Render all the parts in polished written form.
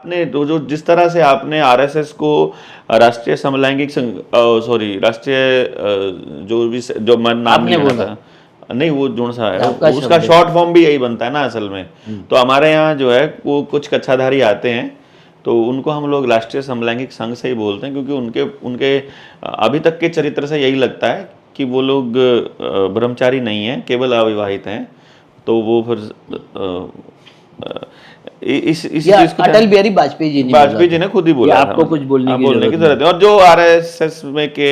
आपने जो जिस तरह से आपने आरएसएस को राष्ट्रीय समलैंगिक संघ, सॉरी राष्ट्रीय जो भी जो मैं नाम आपने नहीं लेना बोला। था, नहीं वो जुड़ सा है, आपका उसका शब्द है। शॉर्ट फॉर्म भी यही बनता है ना असल में। तो हमारे यहाँ जो है वो कुछ कच्छाधारी आते हैं तो उनको हम लोग राष्ट्रीय समलैंगिक संघ से ही बोलते हैं, क्योंकि उनके उनके अभी तक के चरित्र से यही लगता है कि वो लोग ब्रह्मचारी नहीं हैं, केवल अविवाहित हैं। तो वो फिर इस या चीज को अटल बिहारी वाजपेयी जी ने बोला वाजपेयी जी था। ने खुद ही ये बोला था, आपको कुछ बोलने की बोलने जरूरत की नहीं। जरूरत है। और जो आरएसएस में के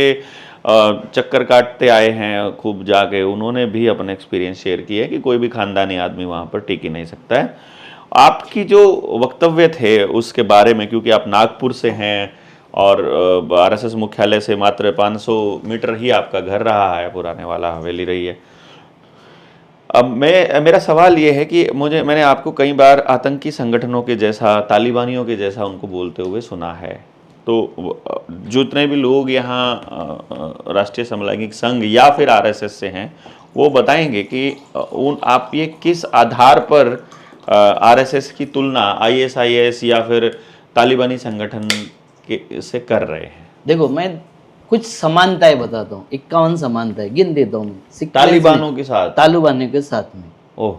चक्कर काटते आए हैं खूब जाके, उन्होंने भी अपने एक्सपीरियंस शेयर किए कि कोई भी खानदानी आदमी वहां पर टिक ही नहीं सकता है। आपकी जो वक्तव्य थे उसके बारे में, क्योंकि आप नागपुर से हैं और आरएसएस मुख्यालय से मात्र 500 मीटर ही आपका घर रहा है, पुराने वाला हवेली रही है। अब मेरा सवाल ये है कि मैंने आपको कई बार आतंकी संगठनों के जैसा, तालिबानियों के जैसा उनको बोलते हुए सुना है। तो जितने भी लोग यहाँ राष्ट्रीय समलैंगिक संघ या फिर आरएसएस से हैं, वो बताएंगे कि आप ये किस आधार पर आरएसएस की तुलना आईएसआईएस या फिर तालिबानी संगठन के से कर रहे हैं। देखो, मैं कुछ समानताएं बताता हूँ, 51 समानताएं गिन देता हूँ मैं। तालिबानों के साथ, तालिबानियों के साथ में, ओह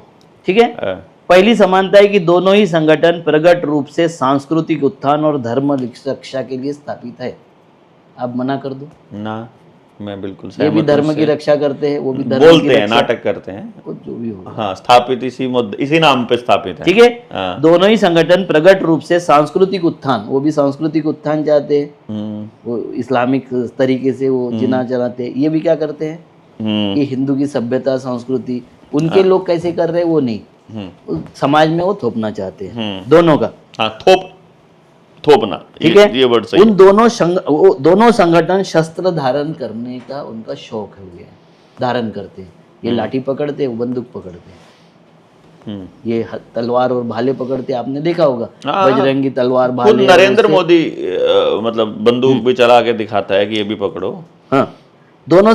ठीक है। पहली समानता है कि दोनों ही संगठन प्रकट रूप से सांस्कृतिक उत्थान और धर्म रक्षा के लिए स्थापित है। आप मना कर दो ना, मैं बिल्कुल ये भी सहमत धर्म हूं की इससे। रक्षा करते हैं, वो भी धर्म बोलते की हैं, रक्षा, नाटक करते हैं, कुछ जो भी हो, हाँ, स्थापित इसी नाम पे स्थापित है। ठीक है। हाँ। दोनों ही संगठन प्रकट रूप से सांस्कृतिक उत्थान, वो भी सांस्कृतिक उत्थान चाहते हैं, वो इस्लामिक तरीके से वो जिना चलाते हैं। ये भी क्या करते हैं कि हिंदू की सभ्यता संस्कृति उनके लोग कैसे कर रहे हैं वो नहीं, समाज में वो थोपना चाहते हैं, दोनों का। हाँ, थोपना, ठीक है। ये वर्ड सही उन दोनों संगठन शस्त्र धारण करने का उनका शौक हो गया है, धारण करते हैं। ये लाठी पकड़ते हैं, वो बंदूक पकड़ते हैं, ये तलवार और भाले पकड़ते हैं। आपने देखा होगा बजरंगी तलवार खुद भाले। नरेंद्र मोदी मतलब बंदूक भी चला के दिखाता है कि ये भी पकड़ो। हाँ, दोनों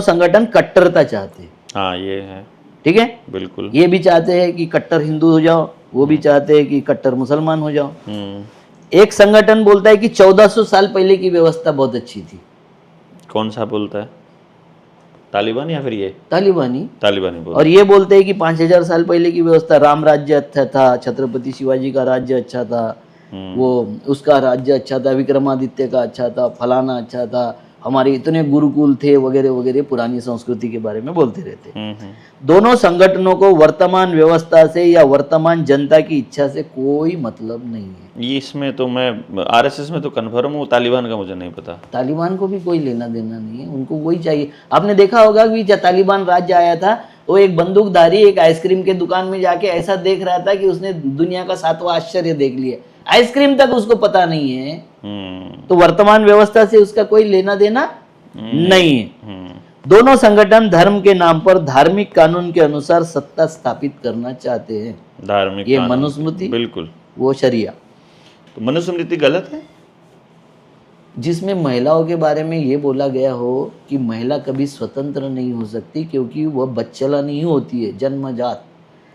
संगठन कट्टरता चाहते हैं, हाँ, ये है, ठीक है। बिल्कुल। ये भी चाहते हैं कि कट्टर हिंदू हो जाओ, वो भी चाहते हैं कि कट्टर मुसलमान हो जाओ। एक संगठन बोलता है कि 1400 साल पहले की व्यवस्था बहुत अच्छी थी। कौन सा बोलता है, तालिबान या फिर ये तालिबानी बोलता और ये बोलते हैं कि 5000 साल पहले की व्यवस्था, राम राज्य अच्छा था, छत्रपति शिवाजी का राज्य अच्छा था, वो उसका राज्य अच्छा था, विक्रमादित्य का अच्छा था, फलाना अच्छा था, हमारे इतने गुरुकुल थे वगैरह वगैरह, पुरानी संस्कृति के बारे में बोलते रहते। दोनों संगठनों को वर्तमान व्यवस्था से या वर्तमान जनता की इच्छा से कोई मतलब नहीं है। ये इसमें तो मैं आरएसएस में तो कन्फर्म हूँ, तालिबान का मुझे नहीं पता। तालिबान को भी कोई लेना देना नहीं है, उनको वही चाहिए। आपने देखा होगा कि जब तालिबान राज्य आया था, वो एक बंदूकधारी एक आइसक्रीम के दुकान में जाके ऐसा देख रहा था कि उसने दुनिया का 7वां आश्चर्य देख लिया, आइसक्रीम तक उसको पता नहीं है। तो वर्तमान व्यवस्था से उसका कोई लेना देना नहीं है। दोनों संगठन धर्म के नाम पर धार्मिक कानून के अनुसार सत्ता स्थापित करना चाहते हैं। धार्मिक ये कानून, मनुस्मृति, बिल्कुल, वो शरिया। तो मनुस्मृति गलत है, जिसमें महिलाओं के बारे में ये बोला गया हो कि महिला कभी स्वतंत्र नहीं हो सकती क्योंकि वह बच्चला नहीं होती है, जन्मजात।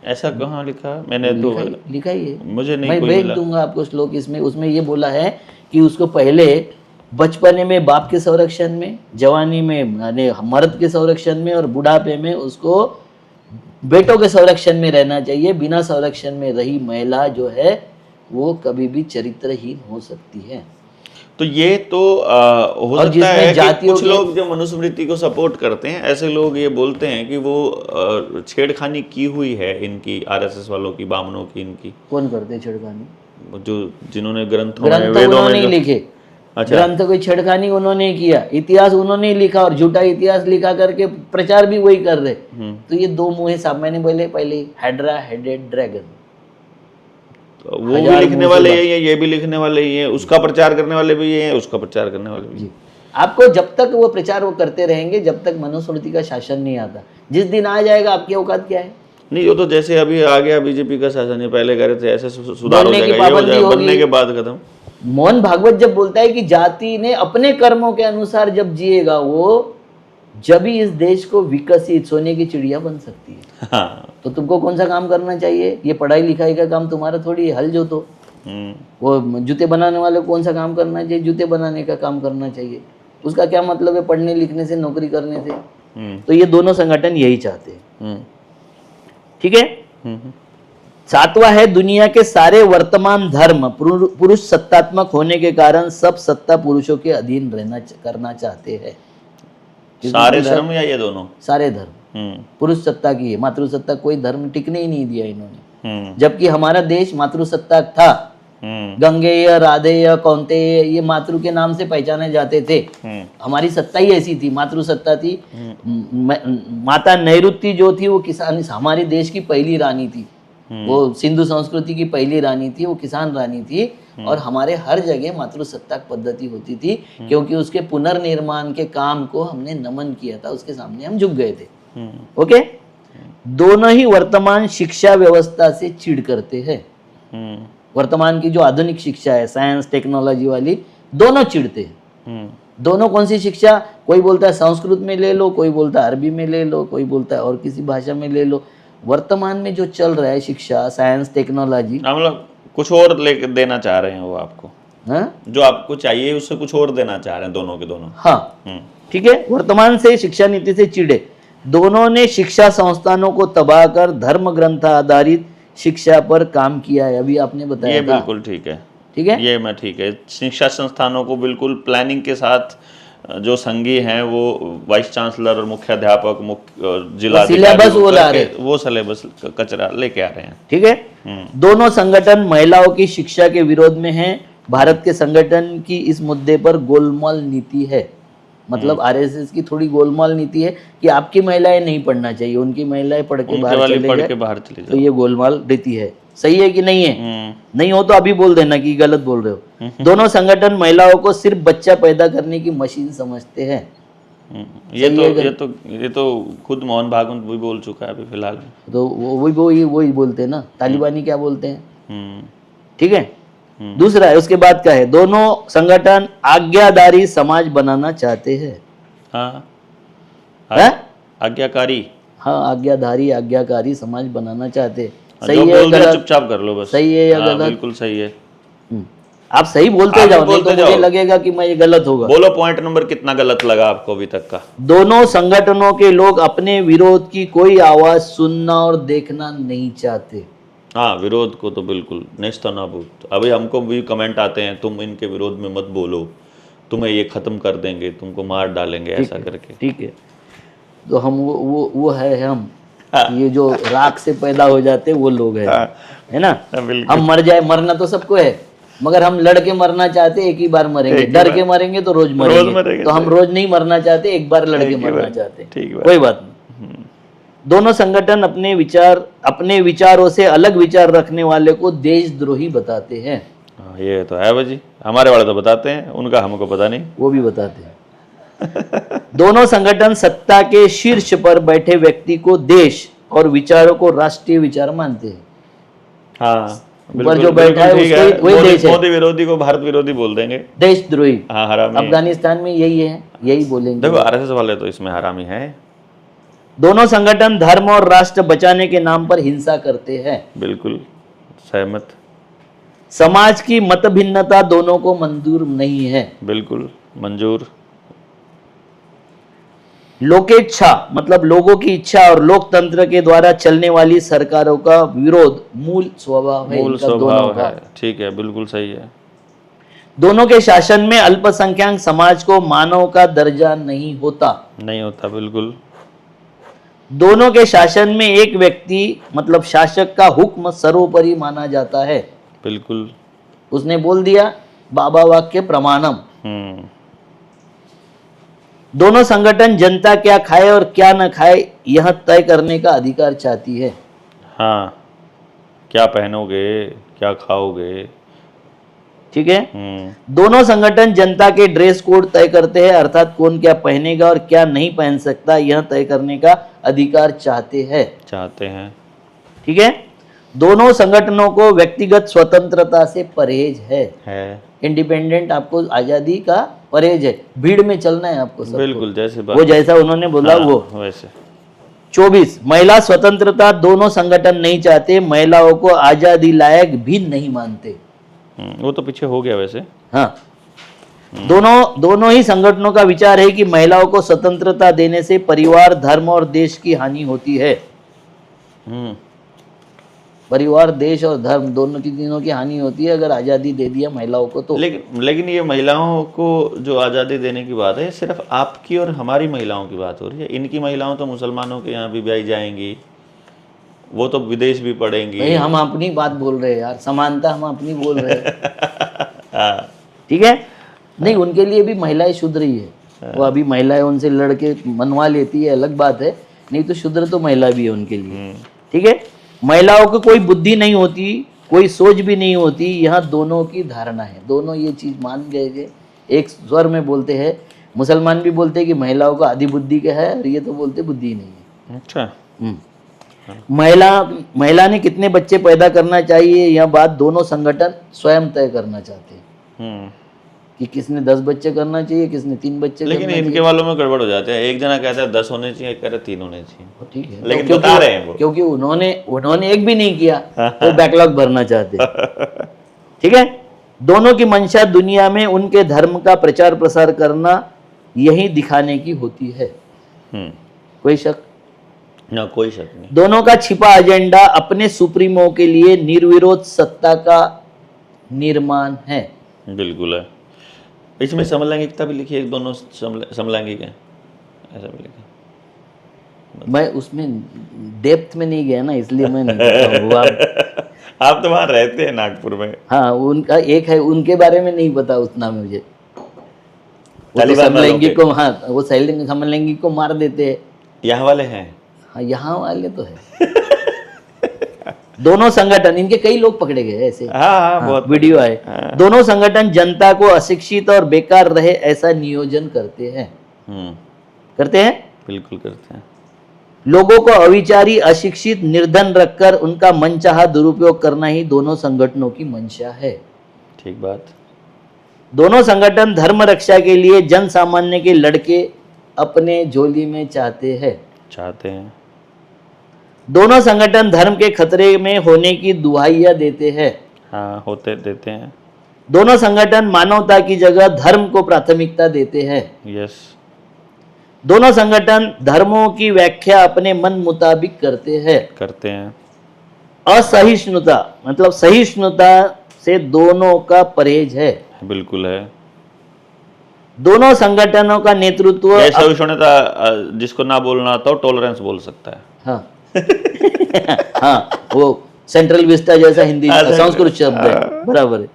ऐसा कहाँ लिखा? मैंने तो लिखा ही है, मुझे नहीं मैं कोई भेज मिला। दूंगा आपको श्लोक। इसमें उसमें ये बोला है कि उसको पहले बचपने में बाप के संरक्षण में, जवानी में यानी मर्द के संरक्षण में, और बुढ़ापे में उसको बेटों के संरक्षण में रहना चाहिए। बिना संरक्षण में रही महिला जो है वो कभी भी चरित्रहीन हो सकती है। तो ये तो हो सकता है कि कुछ लोग जो मनुस्मृति को सपोर्ट करते हैं, ऐसे लोग ये बोलते हैं कि वो छेड़खानी की हुई है इनकी, आरएसएस वालों की, बामनों की, इनकी। कौन करते छेड़खानी? जो जिन्होंने ग्रंथ उन्होंने लिखे। अच्छा, ग्रंथ कोई छेड़खानी उन्होंने किया, इतिहास उन्होंने लिखा और झूठा इतिहास लिखा करके प्रचार भी वही कर रहे। तो ये दो मुंह साहब, मैंने बोले पहले, हाइड्रा हेडेड ड्रैगन। वो भी लिखने वाले यही है, ये भी लिखने वाले ही है, उसका प्रचार करने वाले भी ये है, उसका प्रचार करने वाले भी। आपको जब तक वो प्रचार वो करते रहेंगे, जब तक मनुस्मृति का शासन नहीं आता। जिस दिन आ जाएगा, आपकी औकात क्या है? नहीं, वो तो जैसे अभी आ गया बीजेपी का शासन, ये पहले कह रहे थे ऐसे सुधार हो जाएगा, ये हो जाएगा, बनने के बाद खत्म। मोहन भागवत जब बोलता है कि जाति ने अपने कर्मों के अनुसार जब जिएगा वो, जब ही इस देश को विकसित सोने की चिड़िया बन सकती है। हाँ। तो तुमको कौन सा काम करना चाहिए? ये पढ़ाई लिखाई का काम तुम्हारा थोड़ी है, हल जोतो। वो जूते बनाने वाले को कौन सा काम करना चाहिए? जूते बनाने का काम करना चाहिए। उसका क्या मतलब है पढ़ने लिखने से, नौकरी करने से? तो ये दोनों संगठन यही चाहते हैं। ठीक है। सातवां है, दुनिया के सारे वर्तमान धर्म पुरुष सत्तात्मक होने के कारण सब सत्ता पुरुषों के अधीन करना चाहते हैं। सारे धर्म या ये दोनों? सारे धर्म पुरुष सत्ता की है, मातृसत्ता कोई धर्म टिकने ही नहीं दिया इन्होंने। जबकि हमारा देश मातृसत्ताक था। गंगेय, राधेय, कौंतेय ये मातृ के नाम से पहचाने जाते थे। हमारी सत्ता ही ऐसी थी, मातृसत्ता थी। माता नैऋत्य जो थी वो किसान, हमारे देश की पहली रानी थी। वो सिंधु संस्कृति की पहली रानी थी, वो किसान रानी थी। और हमारे हर जगह मातृसत्ताक पद्धति होती थी, क्योंकि उसके पुनर्निर्माण के काम को हमने नमन किया था, उसके सामने हम झुक गए थे। ओके। दोनों ही वर्तमान शिक्षा व्यवस्था से चिढ़ करते हैं। वर्तमान की जो आधुनिक शिक्षा है, साइंस टेक्नोलॉजी वाली, दोनों चिढ़ते हैं। दोनों कौन सी शिक्षा? कोई बोलता है संस्कृत में ले लो, कोई बोलता है अरबी में ले लो, कोई बोलता है और किसी भाषा में ले लो। वर्तमान में जो चल रहा है शिक्षा, साइंस टेक्नोलॉजी, मतलब कुछ और लेके देना चाह रहे हैं वो आपको। हाँ? जो आपको चाहिए उससे कुछ और देना चाह रहे हैं दोनों के दोनों। हाँ, ठीक है। वर्तमान से शिक्षा नीति से चिढ़े। दोनों ने शिक्षा संस्थानों को तबाह कर धर्म ग्रंथ आधारित शिक्षा पर काम किया है। अभी आपने बताया ये था। बिल्कुल ठीक है। ठीक है, ये मैं ठीक है। शिक्षा संस्थानों को बिल्कुल प्लानिंग के साथ जो संघी हैं वो वाइस चांसलर और मुख्याध्यापक, जिला सिलेबस वो ला रहे, वो सिलेबस कचरा लेके आ रहे हैं। ठीक है। दोनों संगठन महिलाओं की शिक्षा के विरोध में हैं। भारत के संगठन की इस मुद्दे पर गोलमाल नीति है। मतलब आरएसएस की थोड़ी गोलमाल नीति है कि आपकी महिलाएं नहीं पढ़ना चाहिए, उनकी महिलाएं पढ़ के बाहर चले जाए, तो ये गोलमाल नीति है। सही है कि नहीं है? नहीं हो तो अभी बोल देना कि गलत बोल रहे हो। दोनों संगठन महिलाओं को सिर्फ बच्चा पैदा करने की मशीन समझते हैं। ये तो खुद मोहन भागवत भी बोल चुका है अभी फिलहाल। तो वही बोलते हैं ना, तालिबानी क्या बोलते हैं। ठीक है। दूसरा है, उसके बाद का है, दोनों संगठन आज्ञाधारी समाज बनाना चाहते हैं। हाँ, है? आज्ञाकारी। हाँ, आज्ञाधारी आज्ञाकारी समाज बनाना चाहते हैं। सही जो है बोल दिया गलत? चुपचाप कर लो बस। सही है या हाँ, गलत? बिल्कुल सही है। आप सही बोलते जाओ, नहीं तो मुझे लगेगा कि मैं ये गलत होगा। बोलो पॉइंट नंबर कितना गलत लगा आपको अभी तक का? दोनों संगठनों के लोग अपने विरोध की कोई आवाज सुनना और देखना नहीं चाहते। हाँ, विरोध को तो बिल्कुल नेस्तनाबूत। अभी हमको भी कमेंट आते हैं, तुम इनके विरोध में मत बोलो, तुम्हें ये खत्म कर देंगे, तुमको मार डालेंगे, ऐसा करके। ठीक है। तो हम वो है हम, ये जो राख से पैदा हो जाते हैं वो लोग हैं, है ना। हम मर जाए, मरना तो सबको है, मगर हम लड़के मरना चाहते, एक ही बार मरेंगे। डर के मरेंगे तो रोज मरेंगे। तो हम रोज नहीं मरना चाहते, एक बार लड़के मरना चाहते। कोई बात नहीं। दोनों संगठन अपने विचारों से अलग विचार रखने वाले को देशद्रोही बताते हैं। ये तो है भाजी, हमारे वाले तो बताते हैं, उनका हमको पता नहीं। वो भी बताते हैं। दोनों संगठन सत्ता के शीर्ष पर बैठे व्यक्ति को देश और विचारों को राष्ट्रीय विचार मानते हैं। हाँ, ऊपर जो बैठा है उसको वही देश है। मोदी विरोधी को भारत विरोधी बोल देंगे, देशद्रोही। हाँ, हरामी। अफगानिस्तान में यही है, यही बोलेंगे। देखो आरएसएस वाले तो इसमें हरामी है। दोनों संगठन धर्म और राष्ट्र बचाने के नाम पर हिंसा करते हैं। बिल्कुल सहमत। समाज की मत भिन्नता दोनों को मंजूर नहीं है। बिल्कुल मंजूर। लोकेच्छा मतलब लोगों की इच्छा और लोकतंत्र के द्वारा चलने वाली सरकारों का विरोध मूल स्वभाव है। मूल स्वभाव है। ठीक है, बिल्कुल सही है। दोनों के शासन में अल्पसंख्यक समाज को मानव का दर्जा नहीं होता। नहीं होता, बिल्कुल। दोनों के शासन में एक व्यक्ति मतलब शासक का हुक्म सर्वोपरि माना जाता है। बिल्कुल। उसने बोल दिया, बाबा वाक्य प्रमाणम। दोनों संगठन जनता क्या खाए और क्या न खाए यह तय करने का अधिकार चाहती है। हाँ, क्या पहनोगे, क्या खाओगे। ठीक है। दोनों संगठन जनता के ड्रेस कोड तय करते हैं, अर्थात कौन क्या पहनेगा और क्या नहीं पहन सकता यह तय करने का अधिकार चाहते हैं। ठीक है। दोनों संगठनों को व्यक्तिगत स्वतंत्रता से परहेज है। इंडिपेंडेंट, आपको आजादी का परहेज है, भीड़ में चलना है आपको सब। बिल्कुल, जैसे वो जैसा उन्होंने बोला वो वैसे। 24 महिला स्वतंत्रता दोनों संगठन नहीं चाहते, महिलाओं को आजादी लायक भी नहीं मानते। वो तो पीछे हो गया वैसे। हाँ, दोनों ही संगठनों का विचार है कि महिलाओं को स्वतंत्रता देने से परिवार, धर्म और देश की हानि होती है। हम्म, परिवार, देश और धर्म दोनों की हानि होती है अगर आजादी दे दिया महिलाओं को तो। लेकिन ये महिलाओं को जो आज़ादी देने की बात है, सिर्फ आपकी और हमारी महिलाओं की बात हो रही है। इनकी महिलाओं तो मुसलमानों के यहाँ भी ब्याही जाएंगी, वो तो विदेश भी पढ़ेंगी। भाई हम अपनी बात बोल रहे हैं यार, समानता हम अपनी बोल रहे हैं। ठीक है, नहीं उनके लिए भी महिलाएं शुद्र ही है। वो अभी महिलाएं उनसे लड़के मनवा लेती है अलग बात है, नहीं तो शुद्र तो महिला भी है उनके लिए। ठीक है, महिलाओं को कोई बुद्धि नहीं होती, कोई सोच भी नहीं होती, यहाँ दोनों की धारणा है। दोनों ये चीज मान गए थे, एक स्वर में बोलते हैं। मुसलमान भी बोलते हैं कि महिलाओं का आधी बुद्धि का है, और ये तो बोलते बुद्धि नहीं है। अच्छा, महिला ने कितने बच्चे पैदा करना चाहिए, यह बात दोनों संगठन स्वयं तय करना चाहते हैं कि किसने 10 बच्चे करना चाहिए, किसने 3 बच्चे लेकिन करना इनके वालों में गड़बड़ हो जाते हैं। एक जना कहता है 10 होने चाहिए, एक कह रहा है 3 होने चाहिए। ठीक है, लेकिन तो बता रहे हैं वो। क्योंकि उन्होंने एक भी नहीं किया, वो बैकलॉग भरना चाहते। ठीक है, दोनों की मंशा दुनिया में उनके धर्म का प्रचार प्रसार करना, यही दिखाने की होती है। कोई शक ना, कोई शक नहीं। दोनों का छिपा एजेंडा अपने सुप्रीमो के लिए निर्विरोध सत्ता का निर्माण है। बिल्कुल है। इसमें समलैंगिकता भी लिखी है, दोनों समलैंगिक हैं, ऐसा भी लिखा। मैं उसमें डेप्थ में नहीं गया ना, इसलिए मैं नहीं बता रहा हूँ। आप तो वहाँ रहते हैं नागपुर में। हाँ, उनका एक है, उनके बारे में नहीं पता उतना मुझे। वो तो तालिबान वालों समलैंगिक को, हाँ वो समलैंगिक को मार देते हैं। यहाँ वाले हैं। हाँ, यहाँ वाले तो है। दोनों संगठन, इनके कई लोग पकड़े गए ऐसे। हाँ, बहुत वीडियो आए। दोनों संगठन जनता को अशिक्षित और बेकार रहे ऐसा नियोजन करते हैं। करते हैं, बिल्कुल करते हैं। लोगों को अविचारी, अशिक्षित, निर्धन रखकर उनका मनचाहा दुरुपयोग करना ही दोनों संगठनों की मंशा है। ठीक बात। दोनों संगठन धर्म रक्षा के लिए जन सामान्य के लड़के अपने झोली में चाहते हैं। दोनों संगठन धर्म के खतरे में होने की दुहाइयां देते हैं। हाँ, देते हैं। दोनों संगठन मानवता की जगह धर्म को प्राथमिकता देते हैं। यस। दोनों संगठन धर्मों की व्याख्या अपने मन मुताबिक करते हैं। असहिष्णुता मतलब सहिष्णुता से दोनों का परहेज है। बिल्कुल है। दोनों संगठनों का नेतृत्व, सहिष्णुता जिसको ना बोलना आता हो टॉलरेंस बोल सकता है। हाँ हाँ, वो सेंट्रल विस्टा जैसा हिंदी संस्कृत शब्द है, बराबर है।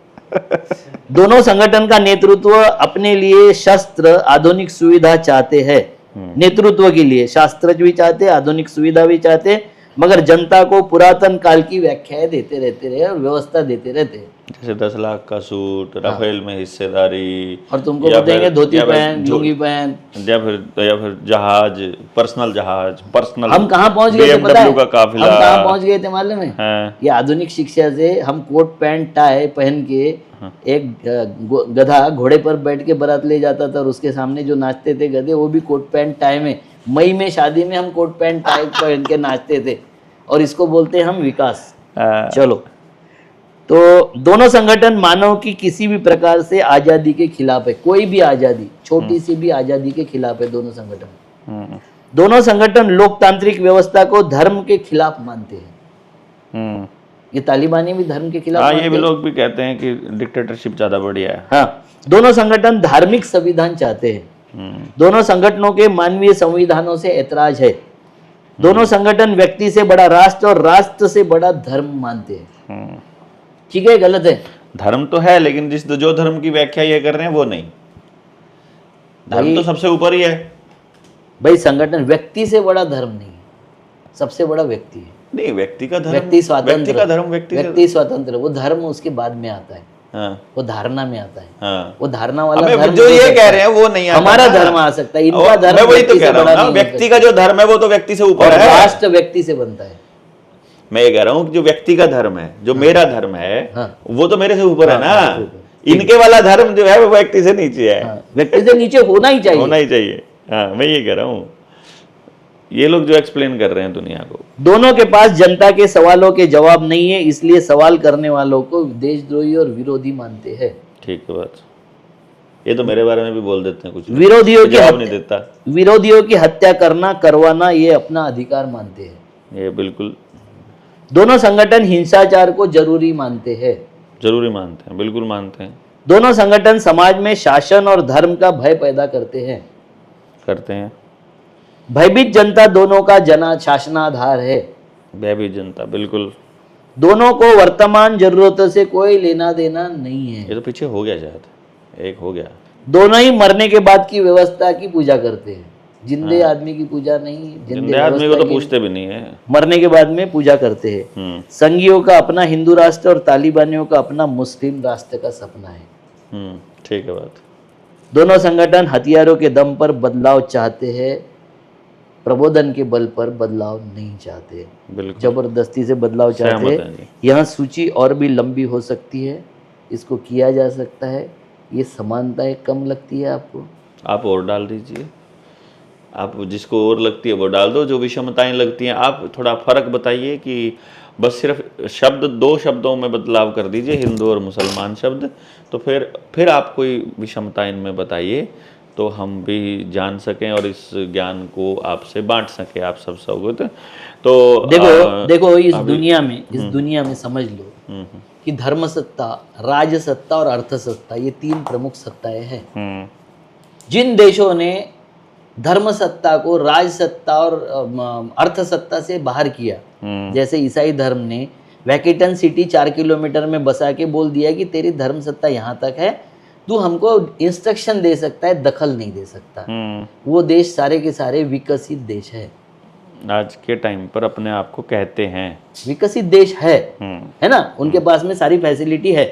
दोनों संगठन का नेतृत्व अपने लिए शस्त्र, आधुनिक सुविधा चाहते हैं। नेतृत्व के लिए शास्त्र भी चाहते, आधुनिक सुविधा भी चाहते, मगर जनता को पुरातन काल की व्याख्याएं देते रहते रहे और व्यवस्था देते रहते। जैसे 10 लाख का सूट, राफेल में हिस्सेदारी, और तुमको बताएंगे धोती पहन, लुंगी पहन, या फिर जहाज, पर्सनल। हम कहाँ पहुंच गए थे पता है? का काफिला। हम कहाँ पहुंच गए थे मालूम है? हाँ। ये आधुनिक शिक्षा से हम कोट पैंट टाई पहन के, एक गधा घोड़े पर बैठ के बारात ले जाता था और उसके सामने जो नाचते थे गधे, वो भी कोट पैंट टाई में। मई में शादी में हम कोट पैंट टाई पहन के नाचते थे, और इसको बोलते हैं हम विकास। चलो, तो दोनों संगठन मानव की किसी भी प्रकार से आजादी के खिलाफ है। कोई भी आजादी, छोटी सी भी आजादी के खिलाफ है दोनों संगठन। दोनों संगठन लोकतांत्रिक व्यवस्था को धर्म के खिलाफ मानते हैं। ये तालिबानी भी धर्म के खिलाफ ये भी लोग भी कहते हैं कि डिक्टेटरशिप ज्यादा बढ़िया है। हाँ, दोनों संगठन धार्मिक संविधान चाहते हैं। दोनों संगठनों के मानवीय संविधानों से ऐतराज है। दोनों संगठन व्यक्ति से बड़ा राष्ट्र और राष्ट्र से बड़ा धर्म मानते हैं। ठीक है, गलत है? धर्म तो है, लेकिन जो धर्म की व्याख्या ये कर रहे हैं वो नहीं। धर्म तो सबसे ऊपर ही है भाई। संगठन व्यक्ति से बड़ा धर्म नहीं है, सबसे बड़ा व्यक्ति है। नहीं, व्यक्ति का धर्म, व्यक्ति स्वतंत्र, व्यक्ति स्वतंत्र, वो धर्म उसके बाद में आता है। हाँ। वो धारणा में आता है। हाँ। वो धारणा वाला धर्म जो ये कह रहे हैं वो नहीं आता। हमारा धर्म आ सकता है, इनका धर्म मैं वही तो व्यक्ति कह से रहा बड़ा हूँ ना, नहीं व्यक्ति का जो धर्म है वो तो व्यक्ति से ऊपर है। राष्ट्र व्यक्ति से बनता है। मैं ये कह रहा हूँ कि जो व्यक्ति का धर्म है, जो मेरा धर्म है, वो तो मेरे से ऊपर है ना। इनके वाला धर्म जो है वो व्यक्ति से नीचे है। व्यक्ति से नीचे होना ही चाहिए। होना ही चाहिए। हाँ, मैं ये कह रहा हूँ। ये लोग जो एक्सप्लेन कर रहे हैं दुनिया को। दोनों के पास जनता के सवालों के जवाब नहीं है, इसलिए सवाल करने वालों को देशद्रोही और विरोधी मानते हैं। ठीक है बात। ये तो मेरे बारे में भी बोल देते हैं कुछ लोग। विरोधियों की जवाब नहीं देता। विरोधियों की हत्या करना, करवाना ये अपना अधिकार मानते हैं। ये बिल्कुल दोनों संगठन हिंसाचार को जरूरी मानते हैं। जरूरी मानते हैं, बिल्कुल मानते हैं। दोनों संगठन समाज में शासन और धर्म का भय पैदा करते हैं। करते हैं। भयभीत जनता दोनों का शासनाधार है। भयभीत जनता, बिल्कुल। दोनों को वर्तमान जरूरतों से कोई लेना देना नहीं है। ये तो पीछे हो गया, शायद एक हो गया। दोनों ही मरने के बाद की व्यवस्था की पूजा करते हैं। जिंदे आदमी की पूजा नहीं, जिंदे आदमी को तो पूछते भी नहीं है। मरने के बाद में पूजा करते हैं। संघियों का अपना हिंदू राष्ट्र और तालिबानियों का अपना मुस्लिम राष्ट्र का सपना है। ठीक है बात। दोनों संगठन हथियारों के दम पर बदलाव चाहते हैं, प्रबोधन के बल पर बदलाव नहीं चाहते। बिल्कुल जबरदस्ती से बदलाव चाहते सहमत हैं हैं। जी। यह सूची और भी लंबी हो सकती है, इसको किया जा सकता है। ये समानताएं कम लगती है आपको? आप और डाल दीजिए, आप जिसको और लगती है वो डाल दो। जो विषमताएं लगती हैं आप थोड़ा फर्क बताइए कि बस सिर्फ शब्द, 2 शब्दों में बदलाव कर दीजिए, हिंदू और मुसलमान शब्द। तो फिर आप कोई विषमता इनमें बताइए, तो हम भी जान सकें और इस ज्ञान को आपसे बांट सकें, आप सब सौगत। तो देखो इस दुनिया में समझ लो कि धर्म सत्ता, राज सत्ता और अर्थ सत्ता, ये 3 प्रमुख सत्ताएं हैं। जिन देशों ने धर्म सत्ता को राज सत्ता और अर्थ सत्ता से बाहर किया, जैसे ईसाई धर्म ने वैटिकन सिटी 4 किलोमीटर में बसा के बोल दिया कि तेरी धर्म सत्ता यहाँ तक है, तू हमको इंस्ट्रक्शन दे सकता है, दखल नहीं दे सकता। वो देश सारे के सारे विकसित देश है। आज के टाइम पर अपने आप को कहते हैं विकसित देश है ना, उनके पास में सारी फैसिलिटी है।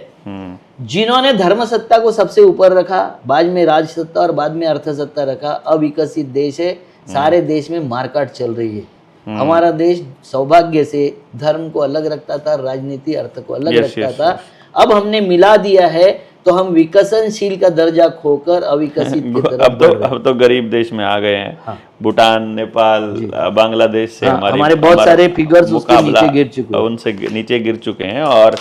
जिन्होंने धर्म सत्ता को सबसे ऊपर रखा, बाद में राज सत्ता और बाद में अर्थ सत्ता रखा, अविकसित देश है। सारे देश में मारकाट चल रही है। हमारा देश सौभाग्य से धर्म को अलग रखता था, राजनीति अर्थ को अलग रखता था। अब हमने मिला दिया है, तो हम विकसनशील का दर्जा खोकर अविकसित की तरफ अब तो गरीब देश में आ गए हैं। हाँ। भूटान, नेपाल, बांग्लादेश से हमारे बहुत सारे फिगर्स उसके नीचे गिर चुके हैं, उनसे नीचे गिर चुके हैं। और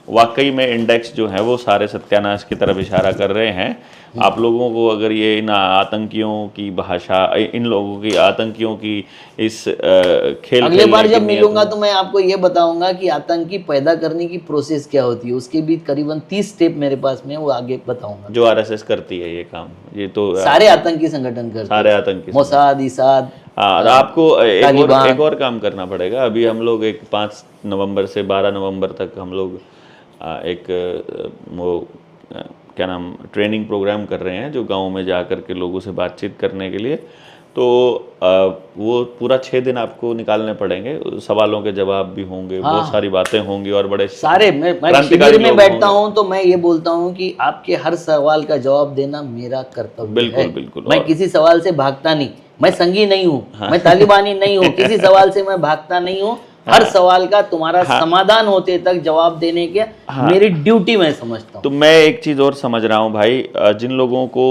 वाकई में इंडेक्स जो है वो सारे सत्यानाश की तरफ इशारा कर रहे हैं। आप लोगों को अगर ये इन आतंकियों की भाषा, इन लोगों की आतंकियों की इस खेल, अगले बार जब मिलूंगा तो मैं आपको ये बताऊंगा कि आतंकी पैदा करने की प्रोसेस क्या होती है। उसके भी करीबन 30 स्टेप मेरे पास में, वो आगे बताऊंगा। जो आरएसएस करती है ये काम, ये तो सारे आतंकी संगठन करते हैं, सारे आतंकी, मोसाद, इसाद। आपको एक और काम करना पड़ेगा। अभी हम लोग 5 नवंबर से 12 नवंबर तक हम लोग एक वो क्या नाम ट्रेनिंग प्रोग्राम कर रहे हैं, जो गाँव में जा कर के लोगों से बातचीत करने के लिए। तो वो पूरा 6 दिन आपको निकालने पड़ेंगे। सवालों के जवाब भी होंगे, बहुत सारी बातें होंगी और बड़े सारे। मैं शिविर में बैठता हूँ तो मैं ये बोलता हूँ कि आपके हर सवाल का जवाब देना मेरा कर्तव्य बिल्कुल, है। बिल्कुल। मैं किसी सवाल से भागता नहीं। मैं संगी नहीं हूँ, मैं तालिबानी नहीं हूँ, किसी सवाल से मैं भागता नहीं हूँ। हर सवाल का तुम्हारा समाधान होते तक जवाब देने के मेरी ड्यूटी मैं समझता हूँ। तो मैं एक चीज और समझ रहा हूँ भाई, जिन लोगों को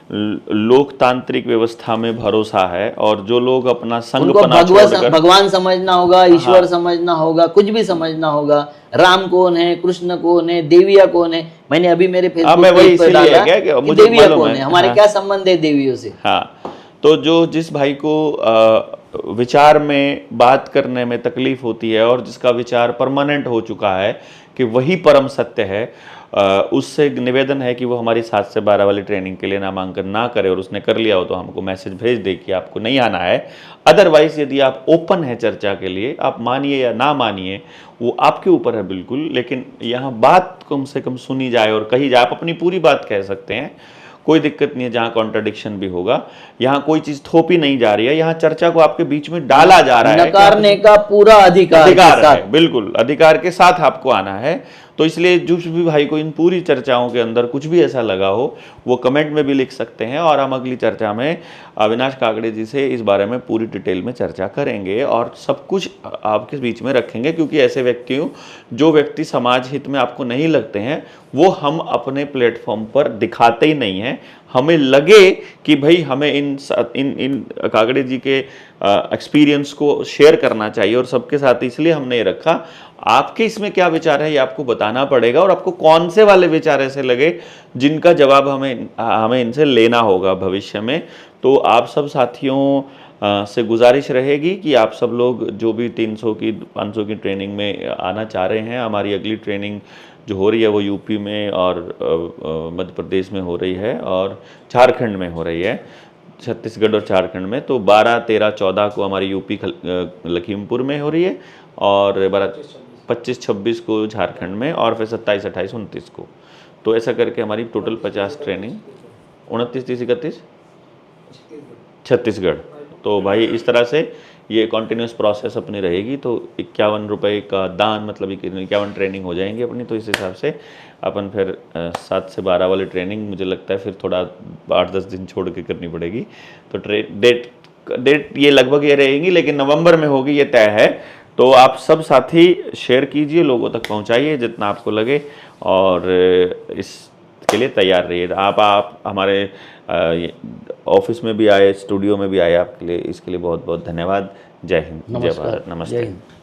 लोकतांत्रिक व्यवस्था में भरोसा है और जो लोग अपना संघपना छोड़कर भगवान समझना होगा, ईश्वर समझना होगा, कुछ भी समझना होगा। राम कौन है, कृष्ण कौन है, देविया कौन है। मैंने अभी मेरे फेसबुक पेज पर डाला कि देविया कौन है, हमारे क्या संबंध है देवियों से। हाँ, तो जिस भाई को विचार में बात करने में तकलीफ होती है और जिसका विचार परमानेंट हो चुका है कि वही परम सत्य है, उससे निवेदन है कि वो हमारी 7 से 12 वाली ट्रेनिंग के लिए नामांकन ना करे। और उसने कर लिया हो तो हमको मैसेज भेज दे कि आपको नहीं आना है। अदरवाइज यदि आप ओपन है चर्चा के लिए, आप मानिए या ना मानिए वो आपके ऊपर है बिल्कुल, लेकिन यहाँ बात कम से कम सुनी जाए और कही जाए। आप अपनी पूरी बात कह सकते हैं, कोई दिक्कत नहीं है। जहाँ कॉन्ट्रडिक्शन भी होगा, यहाँ कोई चीज थोपी नहीं जा रही है, यहाँ चर्चा को आपके बीच में डाला जा रहा है। नकारने का पूरा अधिकार है, बिल्कुल अधिकार के साथ आपको आना है। तो इसलिए जिस भी भाई को इन पूरी चर्चाओं के अंदर कुछ भी ऐसा लगा हो वो कमेंट में भी लिख सकते हैं, और हम अगली चर्चा में अविनाश काकड़े जी से इस बारे में पूरी डिटेल में चर्चा करेंगे और सब कुछ आपके बीच में रखेंगे, क्योंकि ऐसे जो व्यक्ति समाज हित में आपको नहीं लगते हैं वो हम अपने प्लेटफॉर्म पर दिखाते ही नहीं हैं। हमें लगे कि भाई हमें इन काकड़े जी के एक्सपीरियंस को शेयर करना चाहिए और सबके साथ, इसलिए हमने ये रखा। आपके इसमें क्या विचार है ये आपको बताना पड़ेगा, और आपको कौन से वाले विचार ऐसे लगे जिनका जवाब हमें इनसे लेना होगा भविष्य में। तो आप सब साथियों से गुजारिश रहेगी कि आप सब लोग जो भी 300 की 500 की ट्रेनिंग में आना चाह रहे हैं, हमारी अगली ट्रेनिंग जो हो रही है वो यूपी में और मध्य प्रदेश में हो रही है और झारखंड में हो रही है, छत्तीसगढ़ और झारखंड में। तो 12, 13, 14 को हमारी यूपी लखीमपुर में हो रही है, और 25, 26 को झारखंड में, और फिर 27, 28, 29 को। तो ऐसा करके हमारी टोटल 50 ट्रेनिंग, 29, 30, 31 छत्तीसगढ़। तो भाई इस तरह से ये कॉन्टिन्यूस प्रोसेस अपनी रहेगी। तो 51 रुपये का दान, मतलब 51 ट्रेनिंग हो जाएंगी अपनी। तो इस हिसाब से अपन फिर 7 से 12 वाली ट्रेनिंग मुझे लगता है फिर थोड़ा 8-10 दिन छोड़ के करनी पड़ेगी। तो डेट ये लगभग ये रहेगी, लेकिन नवंबर में होगी ये तय है। तो आप सब साथी शेयर कीजिए, लोगों तक पहुंचाइए जितना आपको लगे, और इसके लिए तैयार रहिए। आप हमारे ऑफिस में भी आए, स्टूडियो में भी आए, आपके लिए इसके लिए बहुत बहुत धन्यवाद। जय हिंद, जय भारत, नमस्ते।